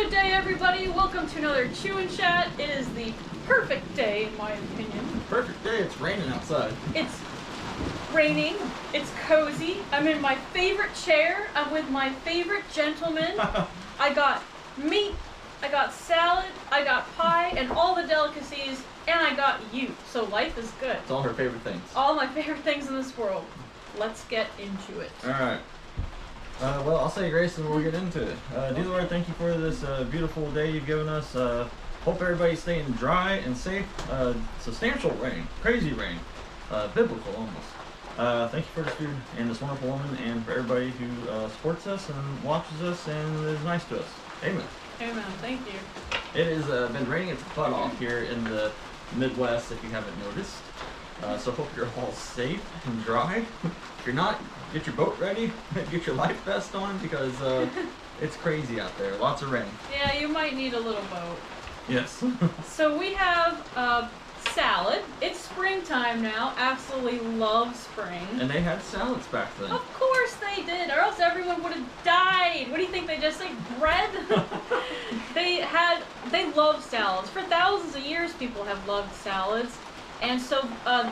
Good day, everybody. Welcome to another Chew and Chat. It is the perfect day, in my opinion. Perfect day. It's raining outside. It's raining. It's cozy. I'm in my favorite chair. I'm with my favorite gentleman. I got meat. I got salad. I got pie and all the delicacies. And I got you. So life is good. It's all her favorite things. All my favorite things in this world. Let's get into it. All right. Well, I'll say grace and we'll get into it. Dear Lord, thank you for this beautiful day you've given us. Hope everybody's staying dry and safe. Substantial rain, crazy rain, biblical almost. Thank you for this food and this wonderful woman and for everybody who supports us and watches us and is nice to us. Amen. Amen. Thank you. It has been raining its butt off here in the Midwest, if you haven't noticed. So hope you're all safe and dry. If you're not, get your boat ready, get your life vest on because it's crazy out there. Lots of rain. Yeah, you might need a little boat. Yes. So we have salad. It's springtime now. Absolutely love spring. And they had salads back then. Of course they did, or else everyone would have died. What do you think? They just say bread? They love salads. For thousands of years, people have loved salads. And so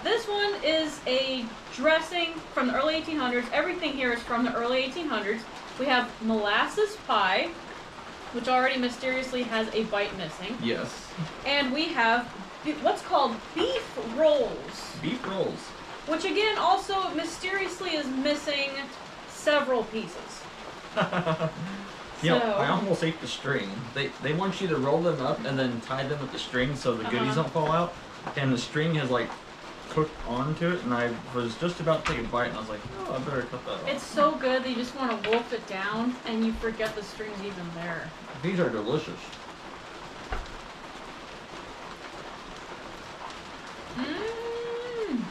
this one is a dressing from the early 1800s. Everything here is from the early 1800s. We have molasses pie, which already mysteriously has a bite missing. Yes. And we have what's called beef rolls. Beef rolls. Which again also mysteriously is missing several pieces. You know, I almost ate the string. They want you to roll them up and then tie them with the string so the goodies don't fall out. And the string has like cooked onto it, and I was just about to take a bite, and I was like, oh, I better cut that off. It's so good that you just want to wolf it down, and you forget the string's even there. These are delicious. Mmm.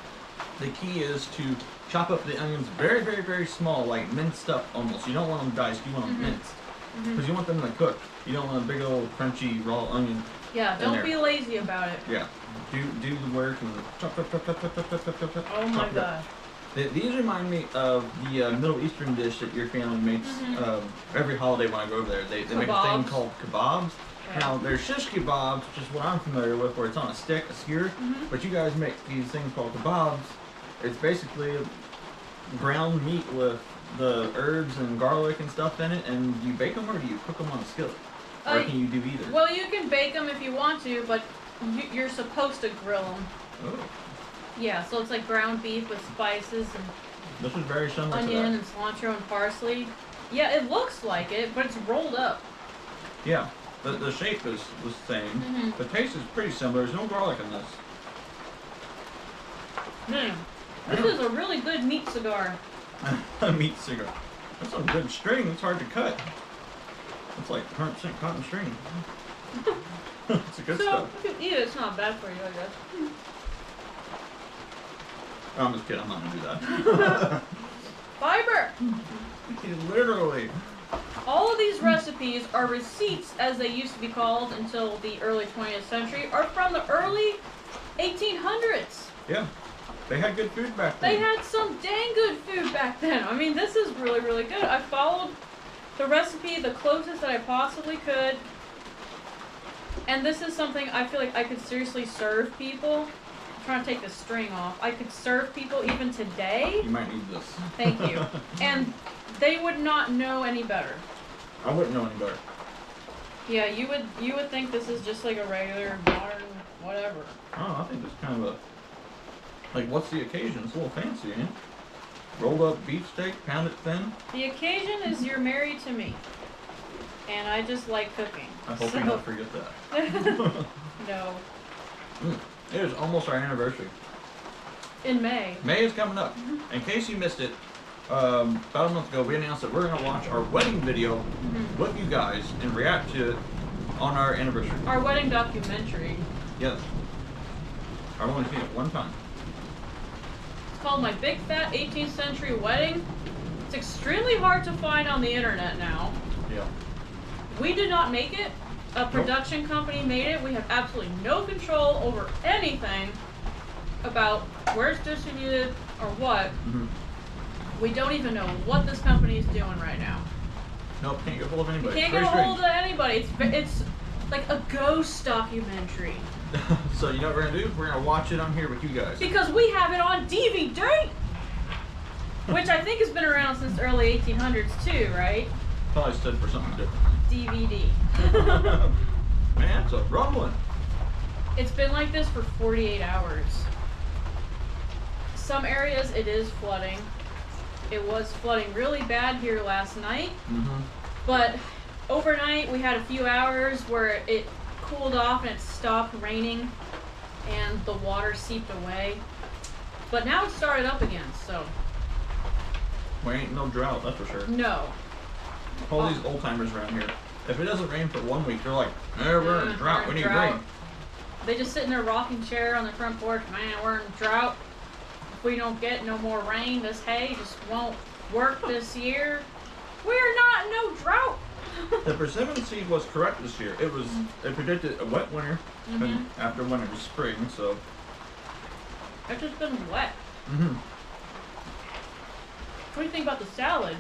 The key is to chop up the onions very, very, very small, like minced up almost. You don't want them diced, you want them minced. Because you want them to cook. You don't want a big old crunchy raw onion. Yeah, don't be lazy about it. Yeah. Do the work and chop. Oh my god. These remind me of the Middle Eastern dish that your family makes every holiday when I go over there. They make a thing called kebabs. Okay. Now, there's shish kebabs, which is what I'm familiar with, where it's on a stick, a skewer. But you guys make these things called kebabs. It's basically ground meat with the herbs and garlic and stuff in it, and you bake them or do you cook them on a skillet? Or can you do either? Well, you can bake them if you want to, but you're supposed to grill them. Oh. Yeah, so it's like ground beef with spices and this is very similar to that. Onion and cilantro and parsley. Yeah, it looks like it, but it's rolled up. Yeah, the shape is the same. The taste is pretty similar. There's no garlic in this. This is a really good meat cigar. A meat cigar. That's some good string. It's hard to cut. It's like 100% cotton string. It's a good stuff. So, if you eat it, it's not bad for you, I guess. I'm just kidding. I'm not going to do that. Fiber! Literally. All of these recipes are receipts, as they used to be called until the early 20th century, are from the early 1800s. Yeah. They had good food back then. They had some dang good food back then. I mean, this is really, really good. I followed the recipe the closest that I possibly could. And this is something I feel like I could seriously serve people. I'm trying to take the string off. I could serve people even today. You might need this. Thank you. And they would not know any better. I wouldn't know any better. Yeah, you would think this is just like a regular modern whatever. Oh, I think it's kind of a... Like, what's the occasion? It's a little fancy, ain't it? Rolled up beef steak, pound it thin. The occasion is you're married to me. And I just like cooking. I hope you don't forget that. No. It is almost our anniversary. In May. May is coming up. In case you missed it, about a month ago we announced that we're going to watch our wedding video with you guys and react to it on our anniversary. Our wedding documentary. Yes. I've only seen it one time. It's called My Big Fat 18th Century Wedding. It's extremely hard to find on the internet now. Yeah. We did not make it. A production company made it. We have absolutely no control over anything about where it's distributed or what. We don't even know what this company is doing right now. Nope, can't get hold of anybody. You can't Very get a strange. hold of anybody. It's like a ghost documentary. So you know what we're gonna do? We're gonna watch it on here with you guys. Because we have it on DVD! Which I think has been around since the early 1800s too, right? Probably stood for something different. DVD. Man, it's a rumbling. It's been like this for 48 hours. Some areas it is flooding. It was flooding really bad here last night. Mm-hmm. But overnight we had a few hours where it cooled off and it stopped raining and the water seeped away. But now it started up again, so. We ain't no drought, that's for sure. No. All these old timers around here. If it doesn't rain for 1 week, they're like, hey, we're in a drought, we need rain. They just sit in their rocking chair on the front porch, man, we're in a drought. If we don't get no more rain, this hay just won't work this year. We're not in no drought. The precipitancy was correct this year. It predicted a wet winter, and after winter was spring, so. It's just been wet. Mm-hmm. What do you think about the salad?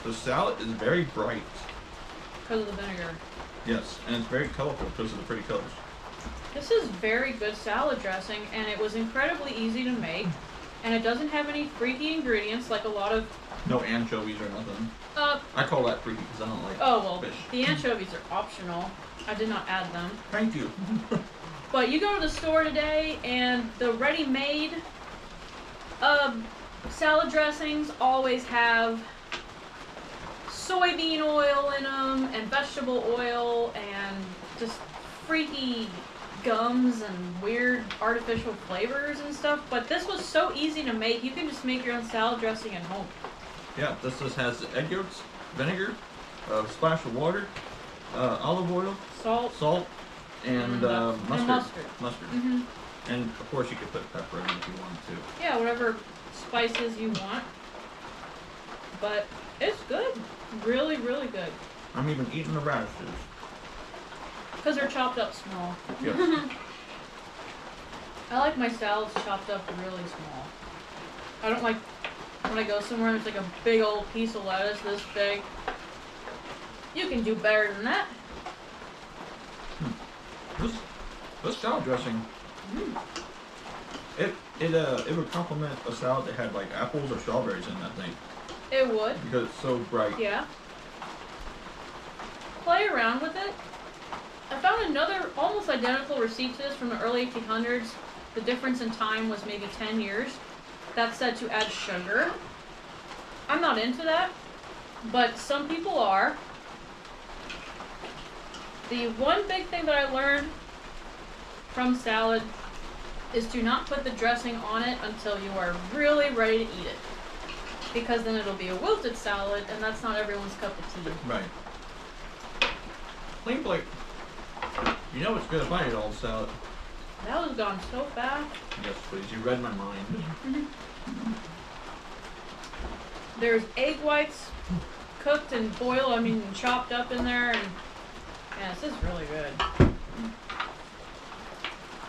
The salad is very bright. Because of the vinegar. Yes, and it's very colorful because of the pretty colors. This is very good salad dressing, and it was incredibly easy to make. And it doesn't have any freaky ingredients like a lot of... No anchovies or nothing. I call that freaky because I don't like fish. The anchovies are optional. I did not add them. Thank you. But you go to the store today, and the ready-made salad dressings always have soybean oil in them, and vegetable oil, and just freaky gums and weird artificial flavors and stuff. But this was so easy to make. You can just make your own salad dressing at home. Yeah, this just has egg yolks, vinegar, a splash of water, olive oil, salt, and mustard. Mm-hmm. And of course you could put pepper in if you wanted to. Yeah, whatever spices you want. But it's good. Really, really good. I'm even eating the radishes. Because they're chopped up small. Yes. I like my salads chopped up really small. I don't like when I go somewhere and there's like a big old piece of lettuce this big. You can do better than that. This salad dressing, it would complement a salad that had like apples or strawberries in it, I think. It would. Because it's so bright. Yeah. Play around with it. I found another almost identical receipt to this from the early 1800s. The difference in time was maybe 10 years. That said to add sugar. I'm not into that, but some people are. The one big thing that I learned from salad is to not put the dressing on it until you are really ready to eat it. Because then it'll be a wilted salad, and that's not everyone's cup of tea. Right. Clean plate. You know what's good if I eat all the salad? That was gone so fast. Yes, please. You read my mind. There's egg whites cooked and boiled, chopped up in there, and yeah, this is really good.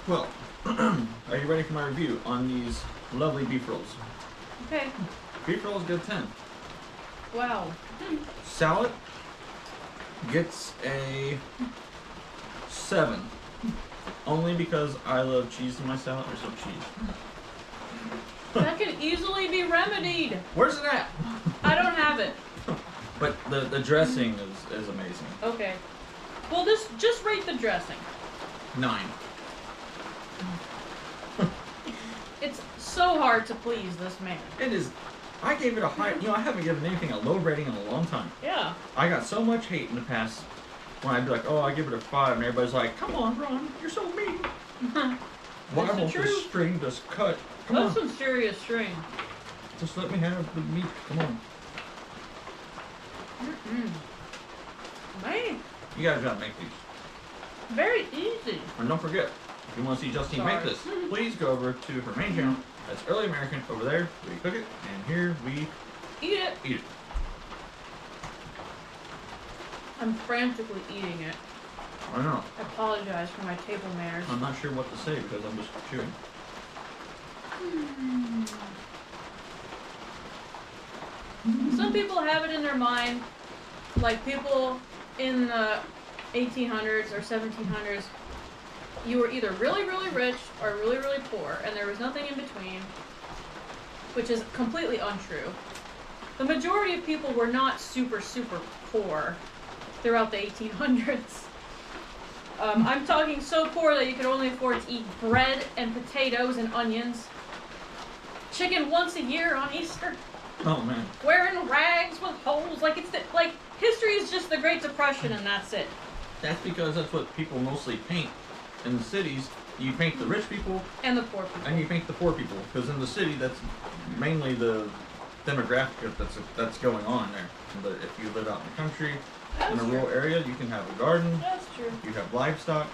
Well, are you ready for my review on these lovely beef rolls? Okay. Beef rolls get 10. Wow. Salad gets a 7. Only because I love cheese in my salad. There's some cheese. That can easily be remedied. Where's it at? I don't have it. But the dressing is amazing. Okay. Well, just rate the dressing. 9. It's so hard to please this man. It is. I gave it a high. I haven't given anything a low rating in a long time. Yeah. I got so much hate in the past when I'd be like, oh, I give it a 5, and everybody's like, come on, Ron, you're so mean. Why won't this string just cut? Come That's on. some serious string. Just let me have the meat. Come on. Man, You guys gotta make these. very easy. And don't forget, if you want to see Justine make this, please go over to her main channel. That's Early American over there. We cook it, and here we Eat it. eat it. I'm frantically eating it. I know. I apologize for my table manners. I'm not sure what to say because I'm just chewing. Some people have it in their mind like people in the 1800s or 1700s, you were either really, really rich or really, really poor, and there was nothing in between, which is completely untrue. The majority of people were not super, super poor throughout the 1800s. I'm talking so poor that you could only afford to eat bread and potatoes and onions. Chicken once a year on Easter. Oh man. Wearing rags with holes. Like history is just the Great Depression and that's it. That's because that's what people mostly paint in the cities. You paint the rich people and the poor people, and you paint the poor people. Because in the city, that's mainly the demographic that's going on there. But if you live out in the country, in a rural area, you can have a garden. That's true. You have livestock,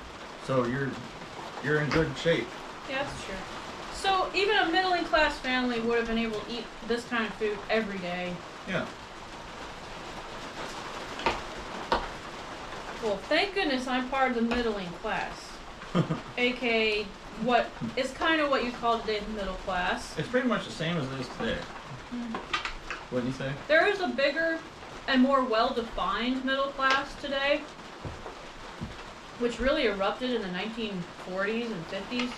so you're in good shape. Yeah, that's true. So even a middling class family would have been able to eat this kind of food every day. Yeah. Well, thank goodness I'm part of the middling class. AKA what is kind of what you call today's middle class. It's pretty much the same as it is today. Wouldn't you say? There is a bigger and more well-defined middle class today, which really erupted in the 1940s and 50s.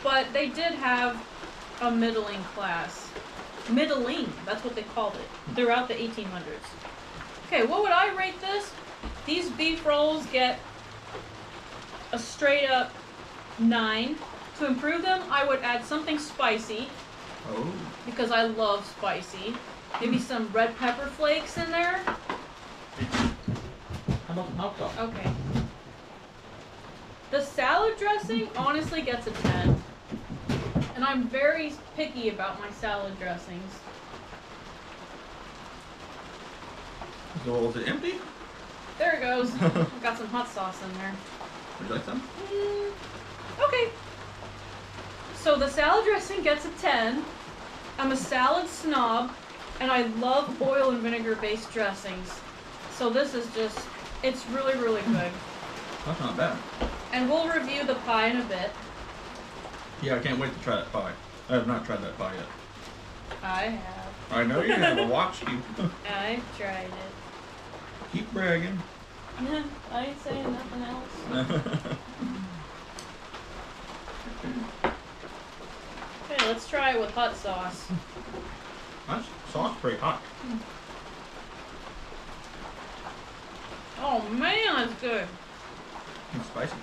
But they did have a middling class. Middling, that's what they called it, throughout the 1800s. Okay, what would I rate this? These beef rolls get a straight up 9. To improve them, I would add something spicy. Oh. Because I love spicy. Maybe some red pepper flakes in there. How about the hot dog? Okay. The salad dressing honestly gets a 10. And I'm very picky about my salad dressings. So is it empty? There it goes. Got some hot sauce in there. Would you like some? Okay. So the salad dressing gets a 10. I'm a salad snob, and I love oil and vinegar based dressings. So this is just, it's really, really good. That's not bad. And we'll review the pie in a bit. Yeah, I can't wait to try that pie. I have not tried that pie yet. I have. I know you have. I watched you. I've tried it. Keep bragging. I ain't saying nothing else. Okay, let's try it with hot sauce. That sauce pretty hot. Oh man, that's good. It's spicy.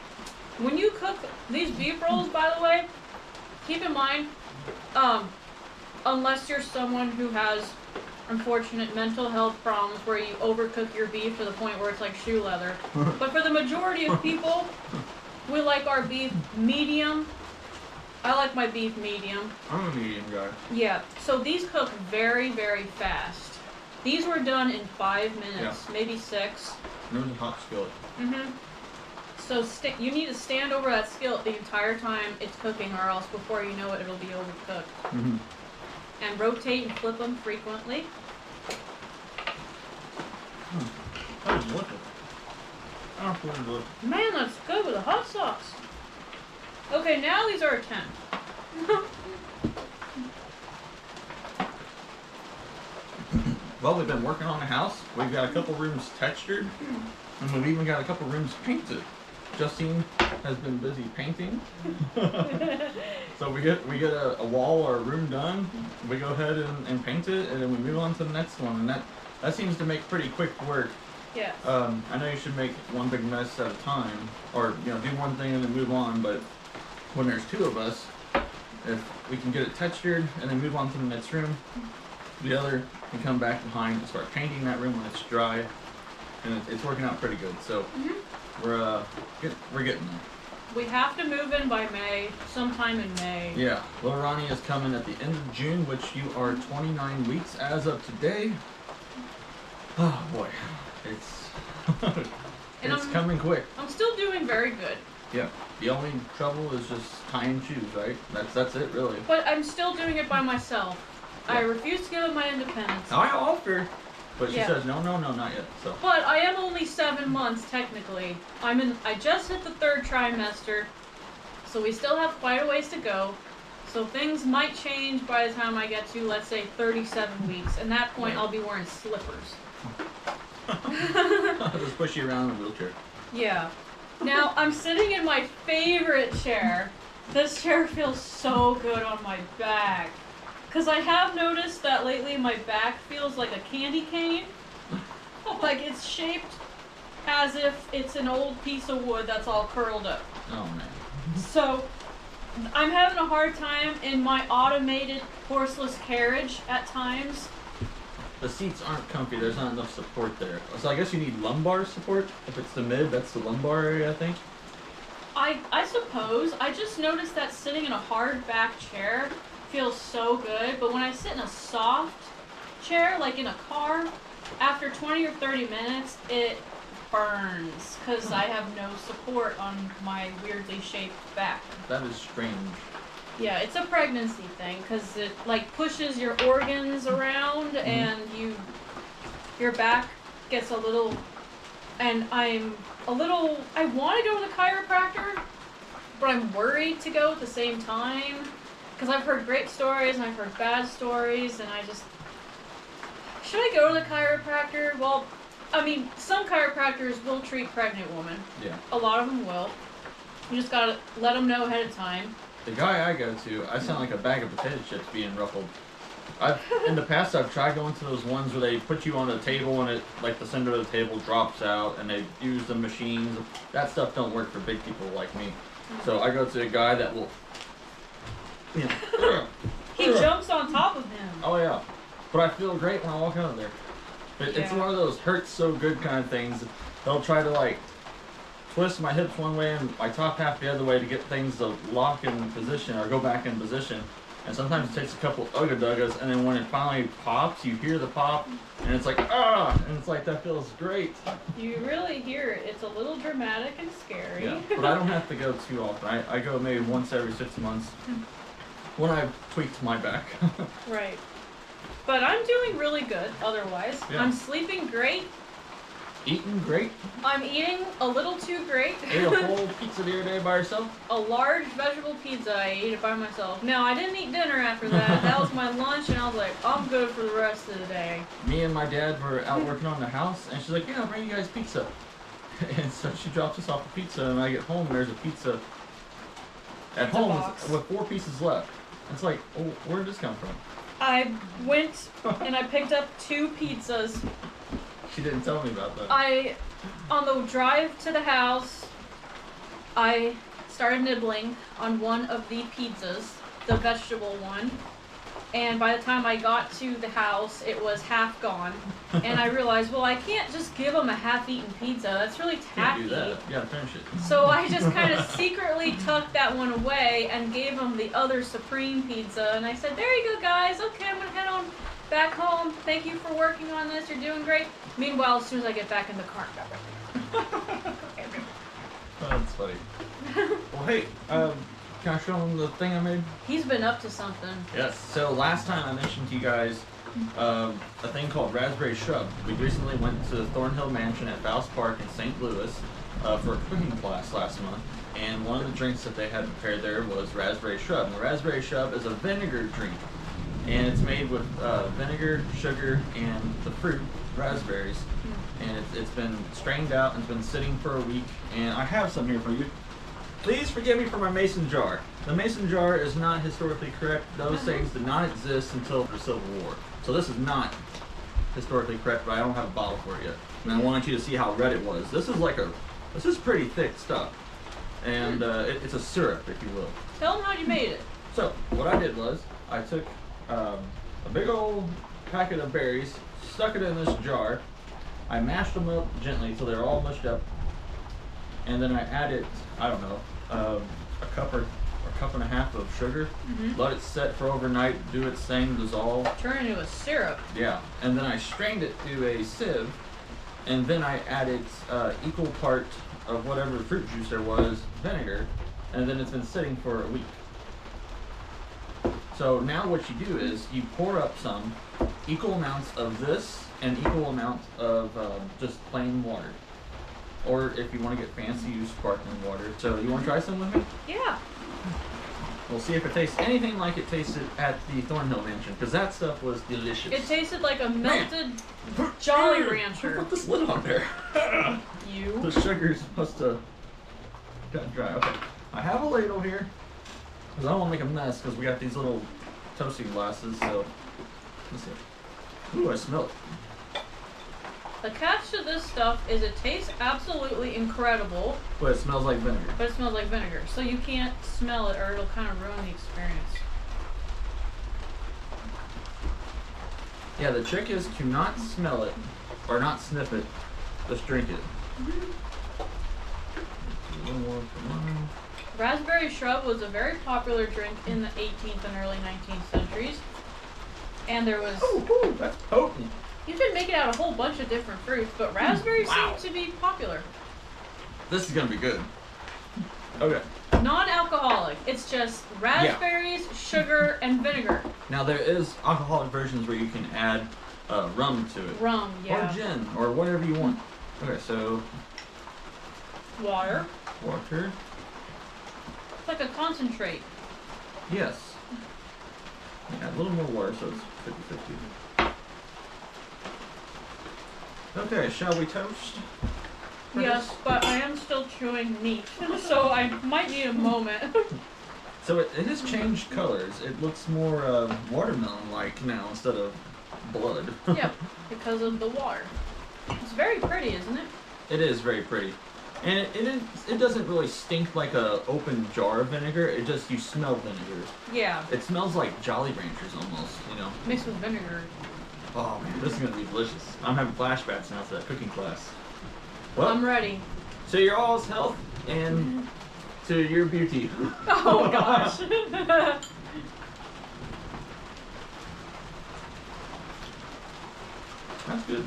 When you cook these beef rolls, by the way, keep in mind, unless you're someone who has unfortunate mental health problems where you overcook your beef to the point where it's like shoe leather. But for the majority of people, we like our beef medium. I like my beef medium. I'm a medium guy. Yeah, so these cook very, very fast. These were done in 5 minutes, maybe 6. And it was a hot skillet. So you need to stand over that skillet the entire time it's cooking, or else before you know it, it'll be overcooked. And rotate and flip them frequently. That was delicious. Absolutely delicious. Man, that's good with the hot sauce. Okay, now these are a 10. Well, we've been working on the house. We've got a couple rooms textured, and we've even got a couple rooms painted. Justine has been busy painting. So we get a wall or a room done, we go ahead and paint it, and then we move on to the next one. And that seems to make pretty quick work. Yes. I know you should make one big mess at a time, or do one thing and then move on. But when there's 2 of us, if we can get it textured and then move on to the next room, the other can come back behind and start painting that room when it's dry, and it's working out pretty good. So we're getting there. We have to move in by May, sometime in May. Yeah, little Ronnie is coming at the end of June, which you are 29 weeks as of today. Oh boy, it's it's coming quick. I'm still doing very good. Yeah, the only trouble is just tying shoes, right? That's it, really. But I'm still doing it by myself. I refuse to give up my independence. I offered, but she says no, not yet. So. But I am only 7 months technically. I just hit the 3rd trimester, so we still have quite a ways to go. So things might change by the time I get to, let's say, 37 weeks. And at that point, I'll be wearing slippers. Just push you around in a wheelchair. Yeah. Now, I'm sitting in my favorite chair. This chair feels so good on my back. Because I have noticed that lately my back feels like a candy cane. Like it's shaped as if it's an old piece of wood that's all curled up. Oh, man. So, I'm having a hard time in my automated horseless carriage at times. The seats aren't comfy. There's not enough support there. So I guess you need lumbar support. If it's the mid, that's the lumbar area, I think. I suppose. I just noticed that sitting in a hard back chair feels so good, but when I sit in a soft chair, like in a car, after 20 or 30 minutes, it burns because I have no support on my weirdly shaped back. That is strange. Yeah, it's a pregnancy thing because it like pushes your organs around and your back gets a little, and I want to go to the chiropractor, but I'm worried to go at the same time because I've heard great stories and I've heard bad stories, and should I go to the chiropractor? Well, I mean, some chiropractors will treat pregnant women. Yeah. A lot of them will. You just gotta let them know ahead of time. The guy I go to, I sound like a bag of potato chips being ruffled. In the past, I've tried going to those ones where they put you on a table and like the center of the table drops out, and they use the machines. That stuff don't work for big people like me. So I go to a guy that will. He jumps on top of him. Oh yeah, but I feel great when I walk out of there. It's one of those hurts so good kind of things. They'll try to like twist my hips one way and my top half the other way to get things to lock in position or go back in position. And sometimes it takes a couple ugga-duggas, and then when it finally pops, you hear the pop, and it's like, ah! And it's like, that feels great. You really hear it. It's a little dramatic and scary. Yeah, but I don't have to go too often. I go maybe once every 6 months when I've tweaked my back. Right. But I'm doing really good otherwise. Yeah. I'm sleeping great. Eating great. I'm eating a little too great. Ate a whole pizza the other day by yourself? A large vegetable pizza. I ate it by myself. No, I didn't eat dinner after that. That was my lunch, and I was like, I'm good for the rest of the day. Me and my dad were out working on the house, and she's like, yeah, I'll bring you guys pizza. And so she drops us off a pizza, and I get home, and there's a pizza at home box with 4 pieces left. It's like, oh, where did this come from? I went and I picked up 2 pizzas. She didn't tell me about that. On the drive to the house, I started nibbling on one of the pizzas, the vegetable one. And by the time I got to the house, it was half gone. And I realized, well, I can't just give them a half-eaten pizza. That's really tacky. Can't do that. You gotta finish it. So I just kind of secretly tucked that one away and gave them the other supreme pizza. And I said, there you go, guys. Okay, I'm going to head on back home. Thank you for working on this. You're doing great. Meanwhile, as soon as I get back in the car, Oh, that's funny. Well, hey, can I show them the thing I made? he's been up to something. Yes. So last time I mentioned to you guys a thing called Raspberry Shrub. We recently went to the Thornhill Mansion at Vals Park in St. Louis for a cooking class last month. And one of the drinks that they had prepared there was Raspberry Shrub. And the Raspberry Shrub is a vinegar drink. And it's made with vinegar, sugar, and the fruit, raspberries. And it's been strained out and it's been sitting for a week. And I have some here for you. Please forgive me for my mason jar. The mason jar is not historically correct. Those things did not exist until the Civil War. So this is not historically correct, but I don't have a bottle for it yet. And I wanted you to see how red it was. This is pretty thick stuff. And it's a syrup, if you will. Tell them how you made it. So what I did was I took a big old packet of berries, stuck it in this jar. I mashed them up gently until they're all mushed up. And then I added, I don't know, a cup or a cup and a half of sugar. Let it set for overnight, do its thing, dissolve. Turn into a syrup. Yeah, and then I strained it through a sieve, and then I added equal part of whatever fruit juice there was, vinegar, and then it's been sitting for a week. So now what you do is you pour up some equal amounts of this and equal amounts of just plain water. Or if you want to get fancy, use sparkling water. So you want to try some with me? Yeah. We'll see if it tastes anything like it tasted at the Thornhill Mansion, because that stuff was delicious. It tasted like a melted Jolly Rancher. Put this lid on there. You. The sugars must have gotten dry. Okay, I have a ladle here, because I don't want to make a mess, because we got these little toasting glasses, so let's see. Ooh, I smell it. The catch to this stuff is it tastes absolutely incredible. But it smells like vinegar. But it smells like vinegar, so you can't smell it or it'll kind of ruin the experience. Yeah, the trick is to not smell it, or not sniff it, just drink it. A little more for mine. Raspberry Shrub was a very popular drink in the 18th and early 19th centuries. And there was... Ooh, that's potent. You can make it out of a whole bunch of different fruits, but raspberries seem to be popular. This is gonna be good. Okay. Non-alcoholic. It's just raspberries, sugar, and vinegar. Now there is alcoholic versions where you can add rum to it. Rum, yeah. Or gin, or whatever you want. Okay, so... Water. Water. It's like a concentrate. Yes. Add a little more water so it's 50-50. Okay, shall we toast? Yes, but I am still chewing meat, so I might need a moment. So it has changed colors. It looks more watermelon-like now instead of blood. Yep, because of the water. It's very pretty, isn't it? It is very pretty. And it doesn't really stink like a open jar of vinegar. It just, you smell vinegar. Yeah. It smells like Jolly Ranchers almost, you know. Mixed with vinegar. Oh man, this is gonna be delicious. I'm having flashbacks now to that cooking class. Well, I'm ready. to your all's health and to your beauty. Oh gosh. That's good.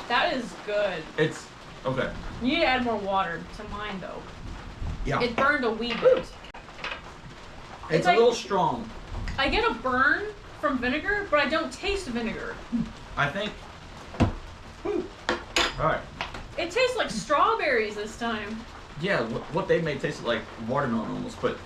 That is good. It's okay. You need to add more water to mine though. Yeah. It burned a wee bit. It's a like- little strong. I get a burn from vinegar, but I don't taste vinegar. I think. Whew. All right. It tastes like strawberries this time. Yeah, what they made tasted like watermelon almost, but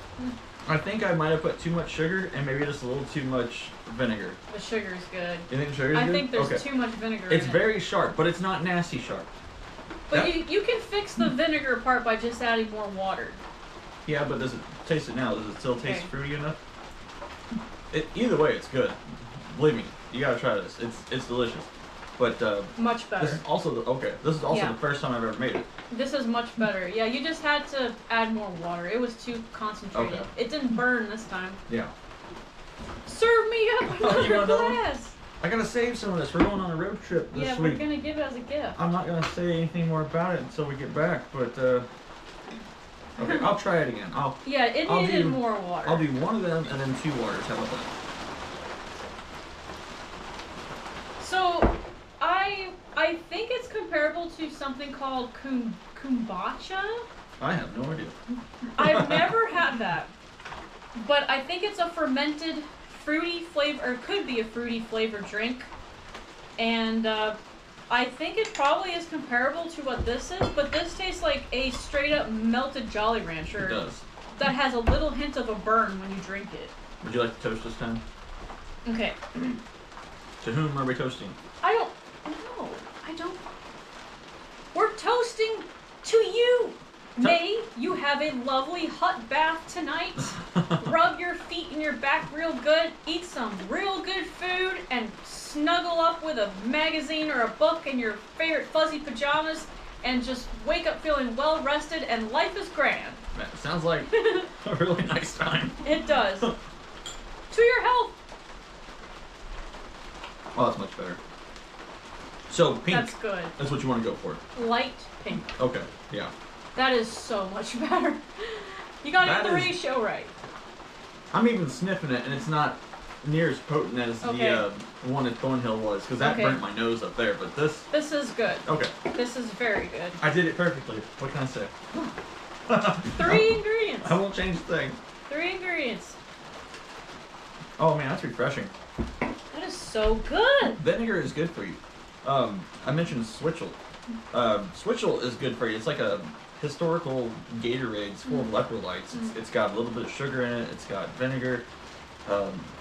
I think I might have put too much sugar and maybe just a little too much vinegar. The sugar's good. You think the sugar's good? I think there's okay. too much vinegar It's in it. very sharp, but it's not nasty sharp. But That- you can fix the vinegar part by just adding more water. Yeah, but does it taste it now? Does it still taste Okay. fruity enough? Either way, it's good. Believe me, you gotta try this. It's delicious. But Much better. this is also This is also Yeah. the first time I've ever made it. This is much better. Yeah, you just had to add more water. It was too concentrated. Okay. It didn't burn this time. Yeah. Serve me up Oh, you another want another one? glass. I gotta save some of this. We're going on a road trip this Yeah, week. we're gonna give it as a gift. I'm not gonna say anything more about it until we get back, but okay, I'll try it again. Yeah, it I'll needed do- more water. I'll do one of them and then 2 waters. How about that? So, I think it's comparable to something called kombucha. I have no idea. I've never had that, but I think it's a fermented fruity flavor, or could be a fruity flavored drink, and I think it probably is comparable to what this is, but this tastes like a straight up melted Jolly Rancher. It does. That has a little hint of a burn when you drink it. Would you like to toast this time? Okay. To whom are we toasting? I don't know. I don't. We're toasting to you. May you have a lovely hot bath tonight. Rub your feet and your back real good. Eat some real good food and snuggle up with a magazine or a book in your favorite fuzzy pajamas and just wake up feeling well rested and life is grand. That sounds like a really nice time. It does. To your health. Oh, that's much better. So, pink. That's good. That's what you want to go for. Light pink. Okay, yeah. That is so much better. You gotta That get the is- ratio right. I'm even sniffing it, and it's not near as potent as Okay. the one at Thornhill was, because that Okay. burnt my nose up there, but this... This is good. Okay, This is very good. I did it perfectly. What can I say? 3 ingredients. I won't change a thing. 3 ingredients. Oh man, that's refreshing. That is so good. Vinegar is good for you. I mentioned switchel. Switchel is good for you. It's like a historical Gatorade. It's full of electrolytes. It's got a little bit of sugar in it. It's got vinegar.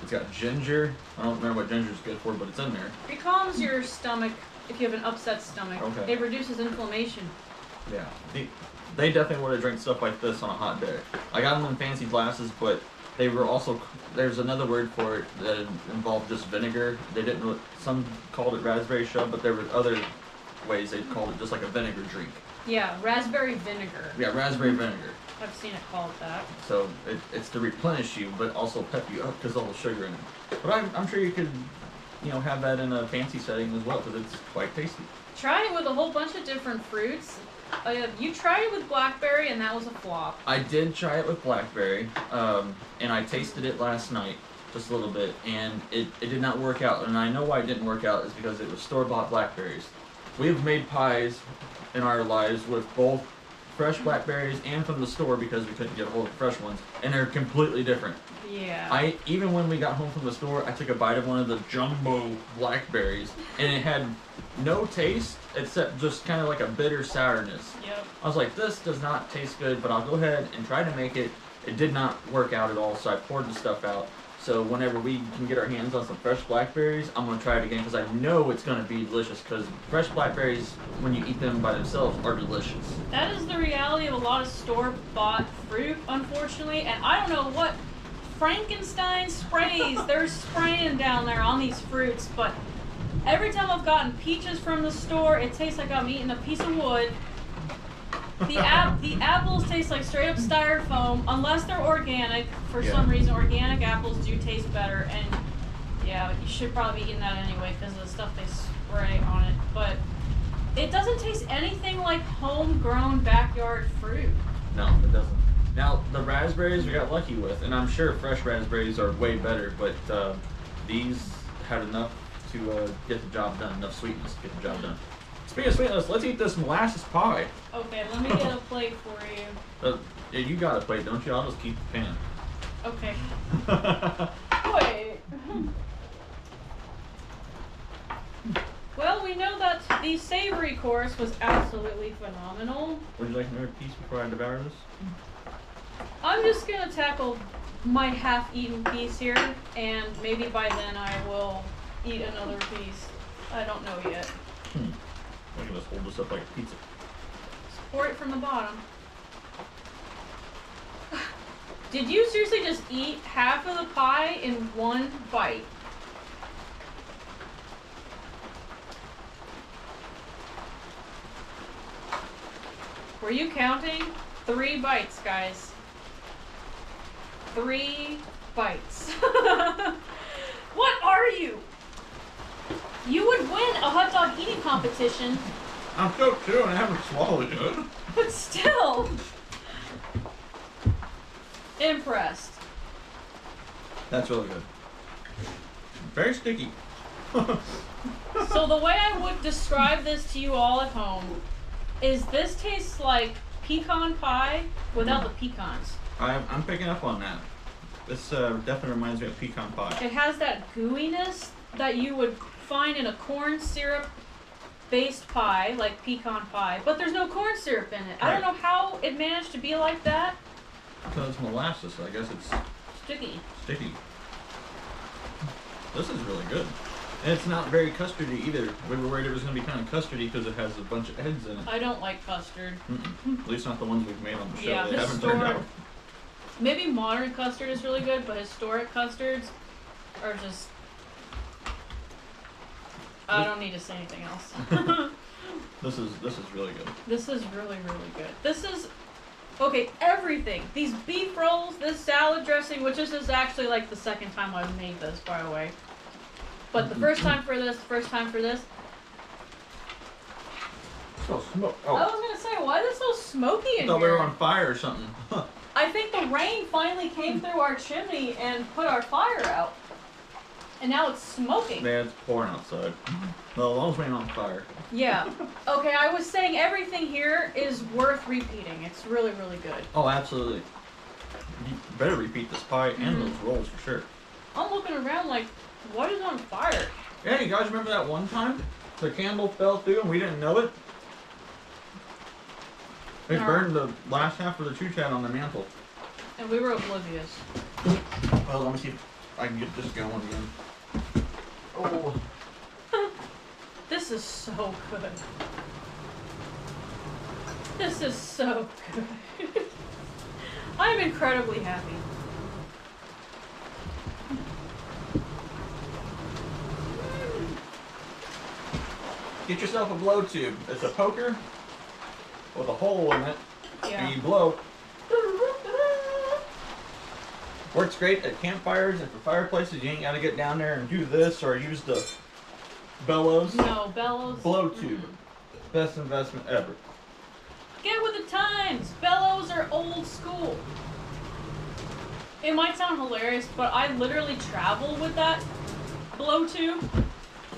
It's got ginger. I don't remember what ginger is good for, but it's in there. It calms your stomach if you have an upset stomach. Okay. It reduces inflammation. Yeah. They definitely would have drank stuff like this on a hot day. I got them in fancy glasses, but they were also, there's another word for it that involved just vinegar. They didn't really, some called it Raspberry Shrub, but there were other ways they called it just like a vinegar drink. Yeah, raspberry vinegar. Yeah, raspberry vinegar. I've seen it called that. So it's to replenish you, but also pep you up because all the sugar in it. But I'm sure you could, have that in a fancy setting as well because it's quite tasty. Try it with a whole bunch of different fruits. You tried it with blackberry and that was a flop. I did try it with blackberry, and I tasted it last night just a little bit, and it did not work out. And I know why it didn't work out is because it was store-bought blackberries. We've made pies in our lives with both fresh blackberries and from the store because we couldn't get a hold of fresh ones, and they're completely different. Yeah. Even when we got home from the store, I took a bite of one of the jumbo blackberries, and it had no taste except just kind of like a bitter sourness. Yep. I was like, this does not taste good, but I'll go ahead and try to make it. It did not work out at all, so I poured the stuff out. So whenever we can get our hands on some fresh blackberries, I'm going to try it again because I know it's going to be delicious because fresh blackberries, when you eat them by themselves, are delicious. That is the reality of a lot of store-bought fruit, unfortunately, and I don't know what Frankenstein sprays they're spraying down there on these fruits, but every time I've gotten peaches from the store, it tastes like I'm eating a piece of wood. The apples taste like straight up styrofoam, unless they're organic. For some reason, organic apples do taste better, and yeah, you should probably be eating that anyway because of the stuff they spray on it. But it doesn't taste anything like homegrown backyard fruit. No, it doesn't. Now, the raspberries we got lucky with, and I'm sure fresh raspberries are way better, but these had enough to get the job done, enough sweetness to get the job done. Speaking of sweetness, let's eat this molasses pie. Okay, let me get a plate for you. Yeah, you got a plate, don't you? I'll just keep the pan. Okay. Wait. Well, we know that the savory course was absolutely phenomenal. Would you like another piece before I devour this? I'm just gonna tackle my half-eaten piece here, and maybe by then I will eat another piece. I don't know yet. I can just hold this up like a pizza. Pour it from the bottom. Did you seriously just eat half of the pie in one bite? Were you counting? 3 bites, guys. 3 bites. What are you? You would win a hot dog eating competition. I'm choked too, and I haven't swallowed it. But still. Impressed. That's really good. Very sticky. So the way I would describe this to you all at home is this tastes like pecan pie without the pecans. I'm picking up on that. This definitely reminds me of pecan pie. It has that gooiness that you would find in a corn syrup based pie, like pecan pie, but there's no corn syrup in it. I don't know how it managed to be like that. Because it's molasses, so I guess it's Sticky. sticky. This is really good. And it's not very custardy either. We were worried it was going to be kind of custardy because it has a bunch of eggs in it. I don't like custard. At least not the ones we've made on the show. Yeah, They haven't turned out. Maybe modern custard is really good, but historic custards are just... I don't need to say anything else. This is really good. This is really, really good. This is... Okay, everything. These beef rolls, this salad dressing, which this is actually like the second time I've made this, by the way. But the first time for this, So smoke. I was gonna say, why is it so smoky in I thought here? we were on fire or something. I think the rain finally came through our chimney and put our fire out. And now it's smoking. Yeah, it's pouring outside. Well, as long as we ain't on fire. Yeah. Okay, I was saying everything here is worth repeating. It's really, really good. Oh, absolutely. You better repeat this pie and those rolls for sure. I'm looking around like, what is on fire? Yeah, you guys remember that one time the candle fell through and we didn't know it? They burned the last half of the chew chat on the mantle. And we were oblivious. Well, let me see if I can get this going again. Oh. This is so good. This is so good. I am incredibly happy. Get yourself a blow tube. It's a poker with a hole in it. Yeah. And you blow. Works great at campfires and for fireplaces. You ain't got to get down there and do this or use the bellows. No, bellows. Blow tube. Best investment ever. Get with the times. Bellows are old school. It might sound hilarious, but I literally travel with that blow tube.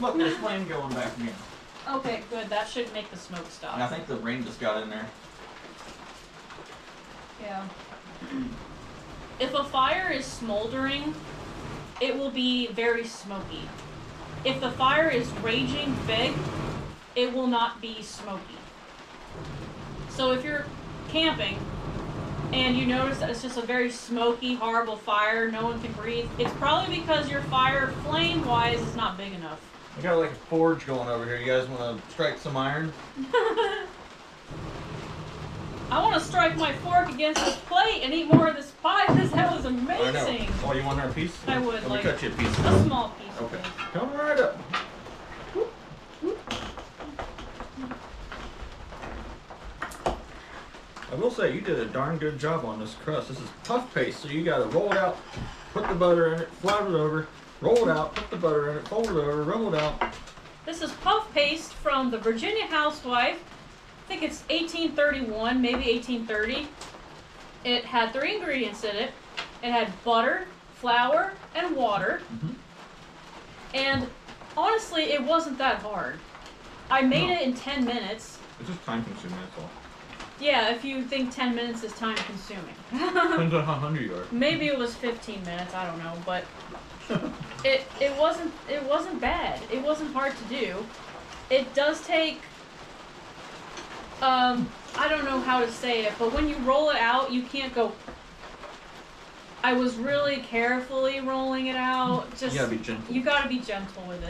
Look, there's flame going back from here. Okay, good. That should make the smoke stop. And I think the rain just got in there. Yeah. If a fire is smoldering, it will be very smoky. If the fire is raging big, it will not be smoky. So if you're camping and you notice that it's just a very smoky, horrible fire, no one can breathe, it's probably because your fire, flame-wise, is not big enough. I got like a forge going over here. You guys want to strike some iron? I want to strike my fork against this plate and eat more of this pie because that was amazing. I know. Oh, you want another piece? I would. Let like me cut you a piece. a small piece. Okay. Please. Come right up. I will say you did a darn good job on this crust. This is puff paste, so you got to roll it out, put the butter in it, flour it over, roll it out, put the butter in it, fold it over, roll it out. This is puff paste from the Virginia housewife. I think it's 1831, maybe 1830. It had 3 ingredients in it. It had butter, flour, and water. Mm-hmm. And honestly, it wasn't that hard. I made it in 10 minutes. It's just time consuming, that's all. Yeah, if you think 10 minutes is time consuming. Depends on how hungry you are. Maybe it was 15 minutes, I don't know, but it wasn't bad. It wasn't hard to do. It does take I don't know how to say it, but when you roll it out, you can't go. I was really carefully rolling it out. Just you gotta be gentle. You gotta be gentle with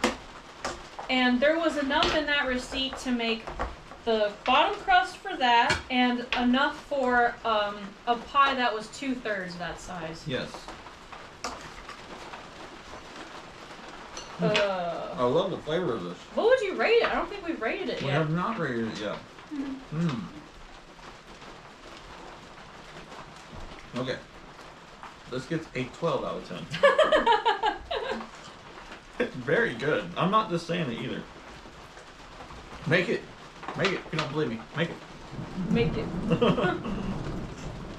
it. And there was enough in that receipt to make the bottom crust for that, and enough for a pie that was 2/3 that size. Yes. I love the flavor of this. What would you rate it? I don't think we've rated it We yet. have not rated it yet. Okay. This gets a 12 out of 10. It's very good. I'm not just saying it either. Make it. Make it. If you don't believe me, make it. Make it.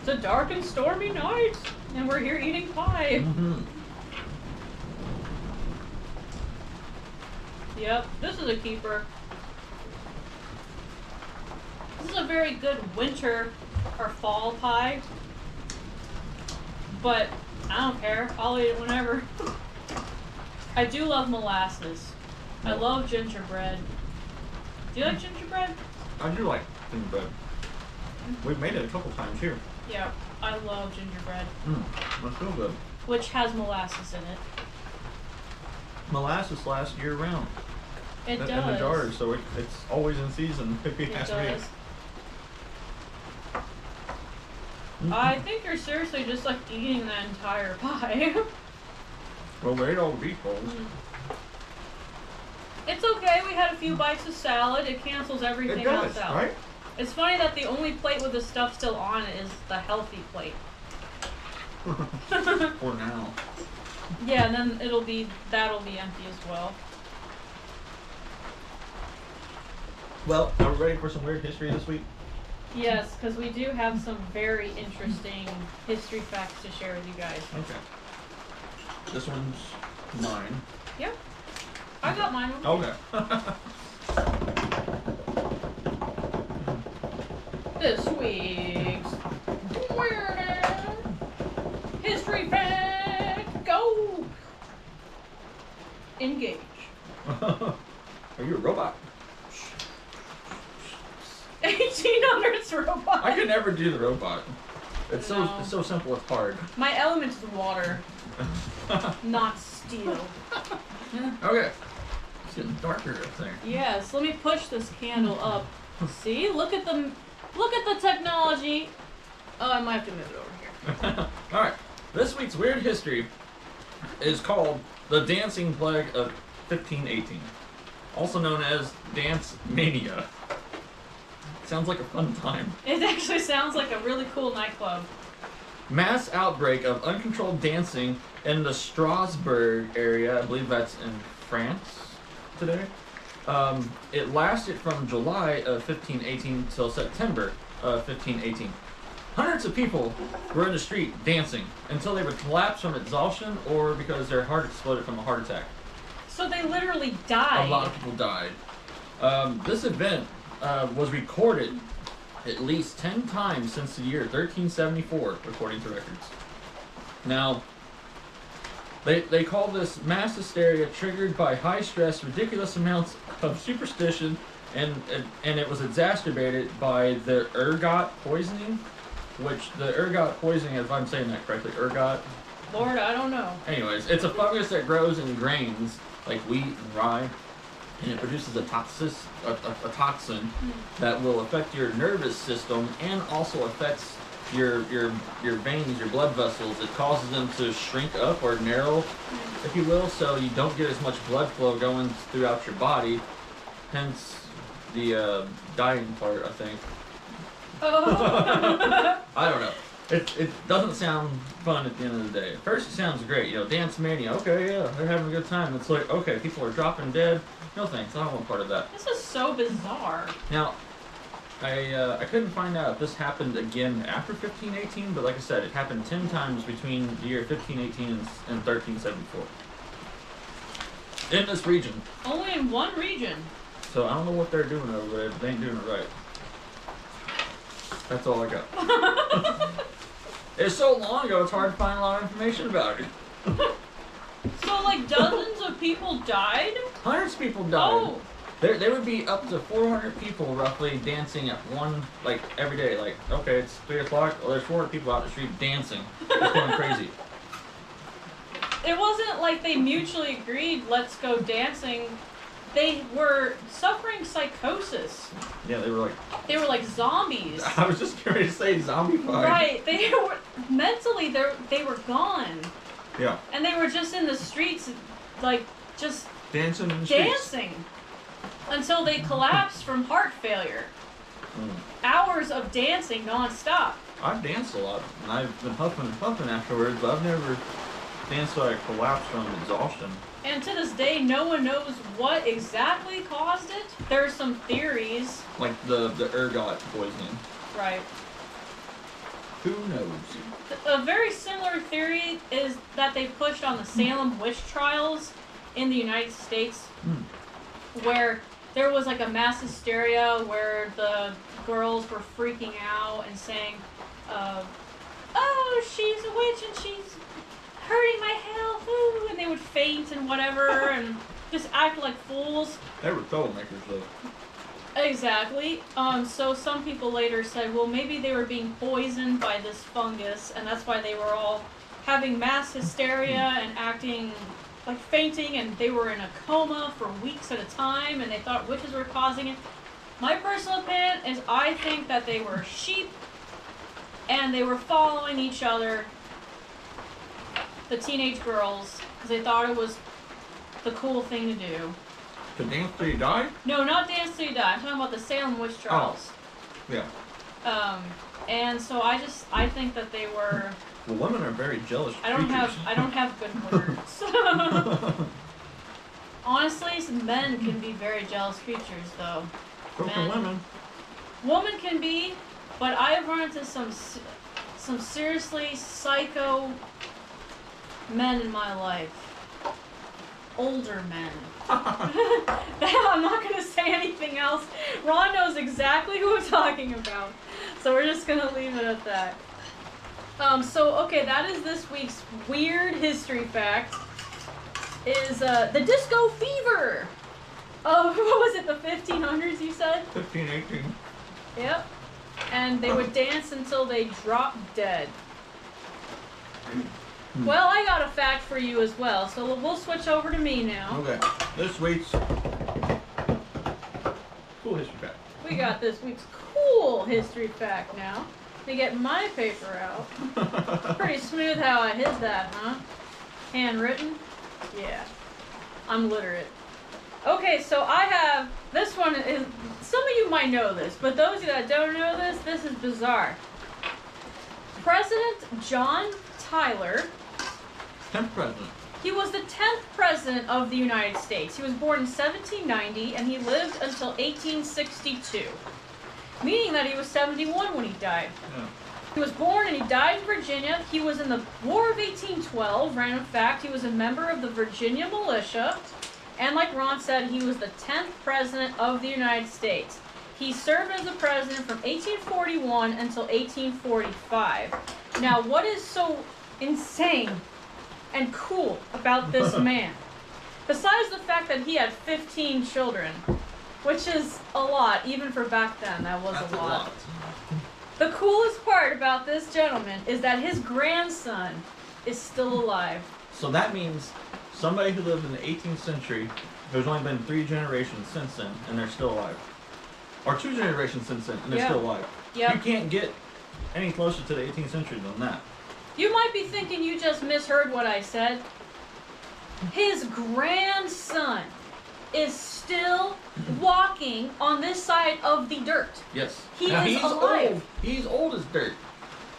It's a dark and stormy night, and we're here eating pie. Mm-hmm. Yep, this is a keeper. This is a very good winter or fall pie. But I don't care. I'll eat it whenever. I do love molasses. I love gingerbread. Do you like gingerbread? I do like gingerbread. We've made it a couple times here. Yeah, I love gingerbread. That's real good. Which has molasses in it. Molasses lasts year round. It does. In the jars, so it's always in season. If you It ask me. does. I think you're seriously just like eating the entire pie. Well, we ate all the beef bowls. It's okay, we had a few bites of salad. It cancels everything It does, else out. right? It's funny that the only plate with the stuff still on it is the healthy plate. For now. Yeah, and then that'll be empty as well. Well, are we ready for some weird history this week? Yes, because we do have some very interesting history facts to share with you guys. Okay. This one's mine. Yep. I got mine. Okay. This week's weird history fact. Go. Engage. Are you a robot? H 1500s robot. I could never do the robot. It's No. so simple. It's hard. My element is water, not steel. Okay. It's getting darker up there. Yes, let me push this candle up. See, look at the technology. Oh, I might have to move it over here. All right. This week's weird history is called the Dancing Plague of 1518, also known as Dance Mania. Sounds like a fun time. It actually sounds like a really cool nightclub. Mass outbreak of uncontrolled dancing in the Strasbourg area. I believe that's in France today. It lasted from July of 1518 till September of 1518. Hundreds of people were in the street dancing until they would collapse from exhaustion or because their heart exploded from a heart attack. So they literally died. A lot of people died. This event was recorded at least 10 times since the year 1374, according to records. Now, they call this mass hysteria triggered by high stress, ridiculous amounts of superstition, and it was exacerbated by the ergot poisoning, which the ergot poisoning, if I'm saying that correctly, ergot. Lord, I don't know. Anyways, it's a fungus that grows in grains like wheat and rye, and it produces a toxin that will affect your nervous system and also affects your veins, your blood vessels. It causes them to shrink up or narrow, if you will, so you don't get as much blood flow going throughout your body. Hence the dying part, I think. Oh. I don't know. It doesn't sound fun at the end of the day. At first it sounds great, Dance Mania. Okay, yeah, they're having a good time. It's like, okay, people are dropping dead. No thanks, I don't want part of that. This is so bizarre. Now, I couldn't find out if this happened again after 1518, but like I said, it happened 10 times between the year 1518 and 1374. In this region. Only in one region. So I don't know what they're doing over there, but they ain't doing it right. That's all I got. It's so long ago, it's hard to find a lot of information about it. So, like, dozens of people died? Hundreds of people died. Oh. There would be up to 400 people roughly dancing at one, like, every day. Like, okay, it's 3 o'clock, well, there's 400 people out in the street dancing. It's going crazy. It wasn't like they mutually agreed, let's go dancing. They were suffering psychosis. Yeah, they were like zombies. I was just curious to say zombified. Right, they were mentally they were gone. Yeah. And they were just in the streets, like just dancing in the streets. Dancing until they collapsed from heart failure. Hours of dancing nonstop. I've danced a lot, and I've been huffing and puffing afterwards, but I've never danced so I collapsed from exhaustion. And to this day, no one knows what exactly caused it. There are some theories. Like the ergot poisoning. Right. Who knows? A very similar theory is that they pushed on the Salem witch trials in the United States, where there was like a mass hysteria where the girls were freaking out and saying, oh, she's a witch and she's hurting my health, ooh, and they would faint and whatever and just act like fools. They were troublemakers though. Exactly. So some people later said, well, maybe they were being poisoned by this fungus, and that's why they were all having mass hysteria and acting like fainting, and they were in a coma for weeks at a time, and they thought witches were causing it. My personal opinion is I think that they were sheep, and they were following each other, the teenage girls, because they thought it was the cool thing to do. To dance till you die? No, not dance till you die. I'm talking about the Salem witch trials. Oh. Yeah. And so I think that they were. Well, women are very jealous I don't creatures. have good words. Honestly, some men can be very jealous creatures, though. So can women. Women can be, but I've run into some seriously psycho men in my life. Older men. I'm not going to say anything else. Ron knows exactly who I'm talking about. So we're just going to leave it at that. Okay, that is this week's weird history fact. Is the disco fever. Oh, what was it, the 1500s you said? 1518. Yep. And they would dance until they dropped dead. Well, I got a fact for you as well, so we'll switch over to me now. Okay. This week's cool history fact. We got this week's cool history fact now. Let me get my paper out. Pretty smooth how I hid that, huh? Handwritten? Yeah. I'm literate. Okay, so I have, this one is, some of you might know this, but those of you that don't know this, this is bizarre. President John Tyler. 10th president. He was the 10th president of the United States. He was born in 1790 and he lived until 1862, meaning that he was 71 when he died. Yeah. He was born and he died in Virginia. He was in the War of 1812. Random fact, he was a member of the Virginia militia. And like Ron said, he was the 10th president of the United States. He served as the president from 1841 until 1845. Now, what is so insane and cool about this man, besides the fact that he had 15 children, which is a lot, even for back then, that was That's a lot. The coolest part about this gentleman is that his grandson is still alive. So that means somebody who lived in the 18th century, there's only been 3 generations since then, and they're still alive. Or 2 generations since then, and they're still alive. Yep. You can't get any closer to the 18th century than that. You might be thinking you just misheard what I said. His grandson is still walking on this side of the dirt. Yes. He now, is he's alive. Old. He's old as dirt.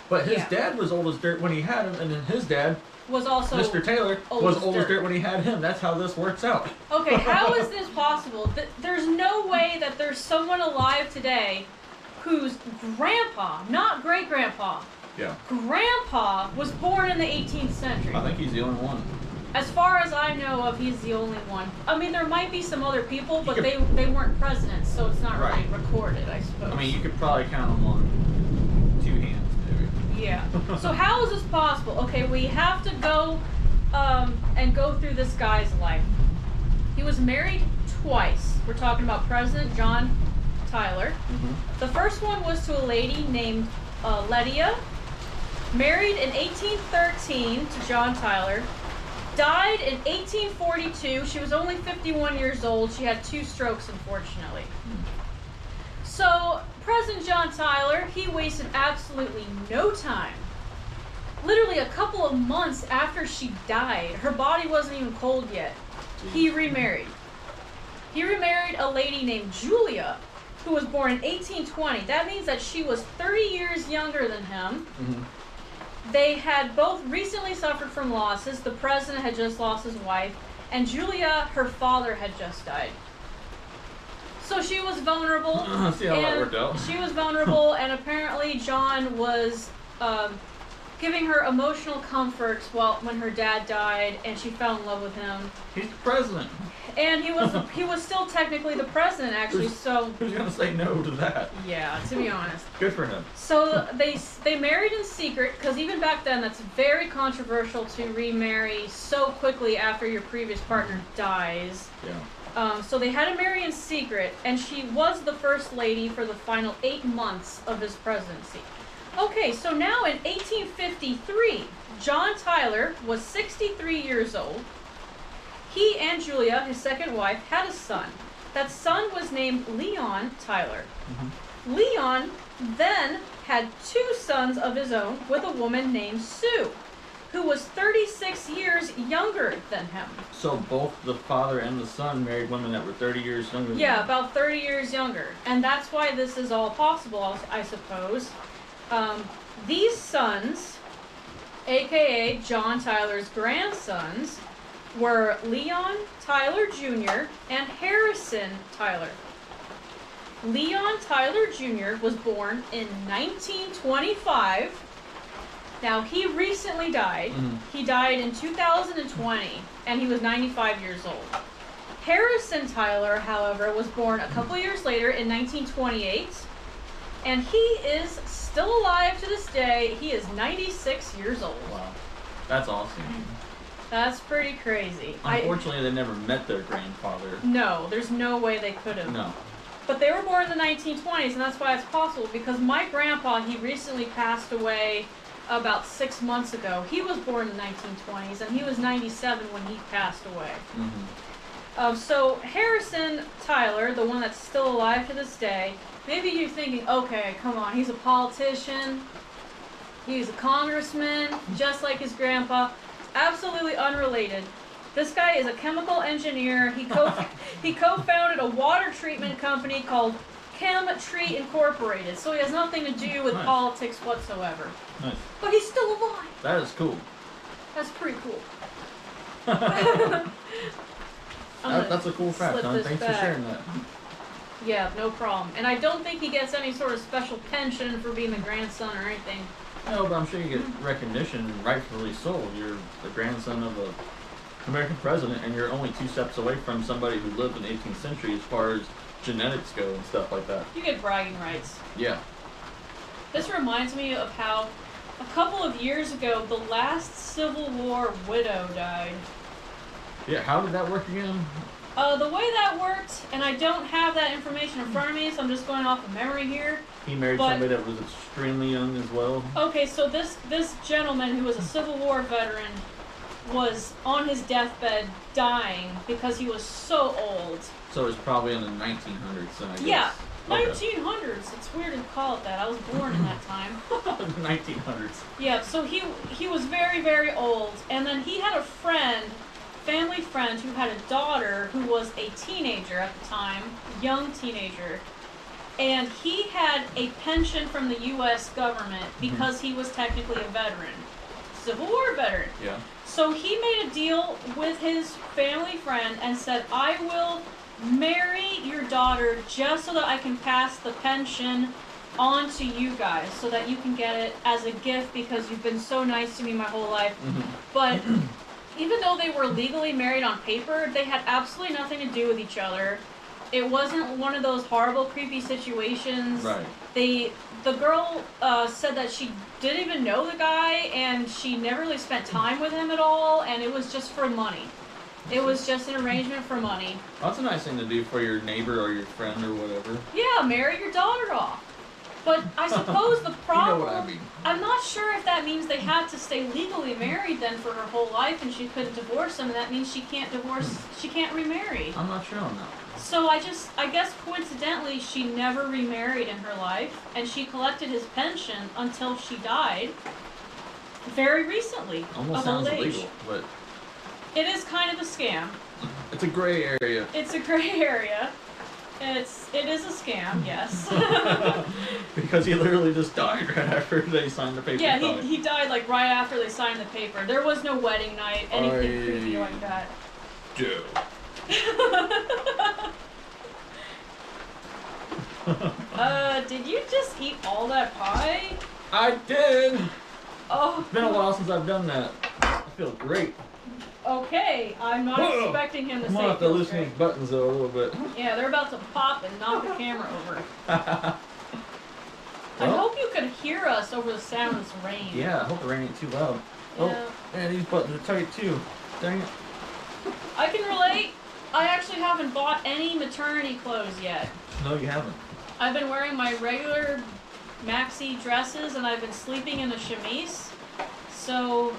But his dad was old as dirt when he had him, and then his dad, was also Mr. Taylor, was old as dirt when he had him. That's how this works out. Okay, how is this possible? There's no way that there's someone alive today whose grandpa, not great-grandpa, Yeah. grandpa was born in the 18th century. I think he's the only one. As far as I know of, he's the only one. I mean, there might be some other people, but they weren't presidents, so it's not really recorded, I suppose. I mean, you could probably count them on 2 hands, maybe. Yeah. So how is this possible? Okay, we have to go and go through this guy's life. He was married twice. We're talking about President John Tyler. The first one was to a lady named Lydia, married in 1813 to John Tyler, died in 1842. She was only 51 years old. She had 2 strokes, unfortunately. So President John Tyler, he wasted absolutely no time. Literally a couple of months after she died, her body wasn't even cold yet, he remarried. He remarried a lady named Julia, who was born in 1820. That means that she was 30 years younger than him. They had both recently suffered from losses. The president had just lost his wife, and Julia, her father, had just died. So she was vulnerable. See how that worked out. She was vulnerable, and apparently John was giving her emotional comfort when her dad died, and she fell in love with him. He's the president. And he was still technically the president, actually. So who's gonna say no to that? Yeah, to be honest. Good for him. So they married in secret, because even back then that's very controversial to remarry so quickly after your previous partner dies. Yeah. So they had to marry in secret, and she was the first lady for the final 8 months of his presidency. Okay, so now in 1853, John Tyler was 63 years old. He and Julia, his second wife, had a son. That son was named Leon Tyler. Leon then had 2 sons of his own with a woman named Sue, who was 36 years younger than him. So both the father and the son married women that were 30 years younger than Yeah, them. about 30 years younger. And that's why this is all possible, I suppose. These sons, aka John Tyler's grandsons, were Leon Tyler Jr. and Harrison Tyler. Leon Tyler Jr. was born in 1925. Now, he recently died. He died in 2020, and he was 95 years old. Harrison Tyler, however, was born a couple years later in 1928, and he is still alive to this day. He is 96 years old. Wow. That's awesome. That's pretty crazy. Unfortunately, they never met their grandfather. No, there's no way they could have. No. But they were born in the 1920s, and that's why it's possible, because my grandpa, he recently passed away about 6 months ago. He was born in the 1920s, and he was 97 when he passed away. So Harrison Tyler, the one that's still alive to this day, maybe you're thinking, okay, come on, he's a politician, he's a congressman, just like his grandpa. Absolutely unrelated. This guy is a chemical engineer. He co-founded a water treatment company called ChemTreat Incorporated. So he has nothing to do with politics whatsoever. Nice. But he's still alive. That is cool. That's pretty cool. That's a cool fact, Don. Thanks for sharing that. Yeah, no problem. And I don't think he gets any sort of special pension for being the grandson or anything. No, but I'm sure you get recognition, and rightfully so. You're the grandson of a American president, and you're only 2 steps away from somebody who lived in the 18th century as far as genetics go and stuff like that. You get bragging rights. Yeah. This reminds me of how a couple of years ago, the last Civil War widow died. Yeah, how did that work again? The way that worked, and I don't have that information in front of me, so I'm just going off of memory here. He married somebody that was extremely young as well. Okay, so this gentleman who was a Civil War veteran was on his deathbed dying because he was so old. So it's probably in the 1900s, then I guess. Yeah, okay. 1900s. It's weird to call it that. I was born in that time. 1900s. Yeah, so he was very, very old, and then he had a family friend who had a daughter who was a teenager at the time, young teenager, and he had a pension from the U.S. government because he was technically a veteran, Civil War veteran. Yeah. So he made a deal with his family friend and said, I will marry your daughter just so that I can pass the pension on to you guys so that you can get it as a gift because you've been so nice to me my whole life. But even though they were legally married on paper, they had absolutely nothing to do with each other. It wasn't one of those horrible, creepy situations. Right. The girl said that she didn't even know the guy, and she never really spent time with him at all, and it was just for money. It was just an arrangement for money. Well, that's a nice thing to do for your neighbor or your friend or whatever. Yeah, marry your daughter off. But I suppose the problem... You know what I mean. I'm not sure if that means they had to stay legally married then for her whole life, and she couldn't divorce him, and that means she can't she can't remarry. I'm not sure on that. So I guess coincidentally, she never remarried in her life, and she collected his pension until she died very recently. Almost of sounds old age. illegal, but It is kind of a scam. it's a gray area. It's a gray area. It is a scam, yes. Because he literally just died right after they signed the paper. Yeah, he died like right after they signed the paper. There was no wedding night, anything creepy like that. Joe. Did you just eat all that pie? I did! Oh. It's been a while since I've done that. I feel great. Okay, I'm not expecting him to I'm say gonna have to feels loosen great. these buttons though a little bit. Yeah, they're about to pop and knock the camera over. I Well, hope you could hear us over the sound of this rain. yeah, I hope the rain ain't too loud. Yeah. Oh, man, these buttons are tight too. Dang it. I can relate. I actually haven't bought any maternity clothes yet. No, you haven't. I've been wearing my regular maxi dresses and I've been sleeping in a chemise. So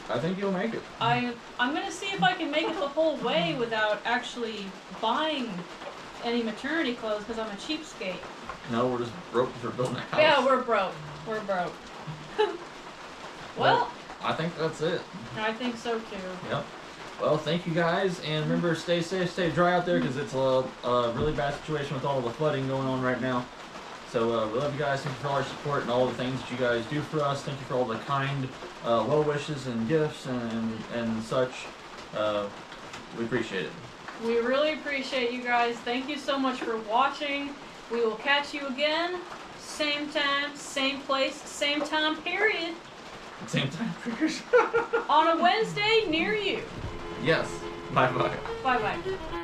I think you'll make it. I'm gonna see if I can make it the whole way without actually buying any maternity clothes because I'm a cheapskate. No, we're just broke because we're building a house. Yeah, we're broke. We're broke. Well, I think that's it. I think so too. Yep. Well, thank you guys, and remember, stay safe, stay dry out there, because it's a really bad situation with all the flooding going on right now. So we love you guys. Thank you for all your support and all the things that you guys do for us. Thank you for all the kind well wishes and gifts and such. We appreciate it. We really appreciate you guys. Thank you so much for watching. We will catch you again, same time, same place, same time period. Same time, triggers. On a Wednesday near you. Yes. Bye-bye. Bye-bye.